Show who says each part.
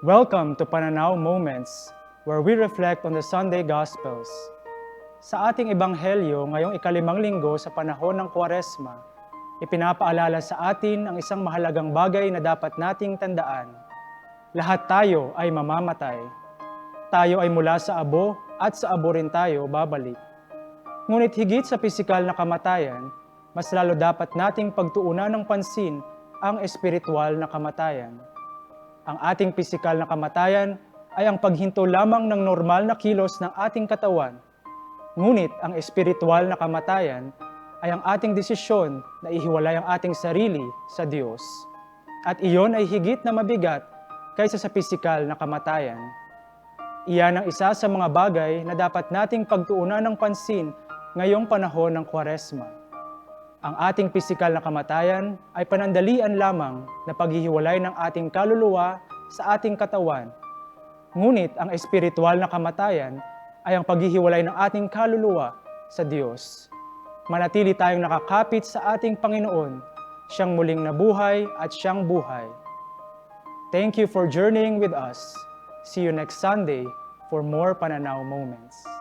Speaker 1: Welcome to Pananaw Moments, where we reflect on the Sunday Gospels. Sa ating ebanghelyo ngayong ikalimang linggo sa panahon ng Kwaresma, ipinapaalala sa atin ang isang mahalagang bagay na dapat nating tandaan. Lahat tayo ay mamamatay. Tayo ay mula sa abo at sa abo rin tayo babalik. Ngunit higit sa pisikal na kamatayan, mas lalo dapat nating pagtuunan ng pansin ang espiritual na kamatayan. Ang ating pisikal na kamatayan ay ang paghinto lamang ng normal na kilos ng ating katawan. Ngunit ang espiritual na kamatayan ay ang ating desisyon na ihiwalay ang ating sarili sa Diyos. At iyon ay higit na mabigat kaysa sa pisikal na kamatayan. Iyan ang isa sa mga bagay na dapat nating pagtuunan ng pansin ngayong panahon ng Kwaresma. Ang ating pisikal na kamatayan ay panandalian lamang na paghihiwalay ng ating kaluluwa sa ating katawan. Ngunit ang espiritual na kamatayan ay ang paghihiwalay ng ating kaluluwa sa Diyos. Manatili tayong nakakapit sa ating Panginoon, siyang muling nabuhay at siyang buhay. Thank you for journeying with us. See you next Sunday for more Pananaw Moments.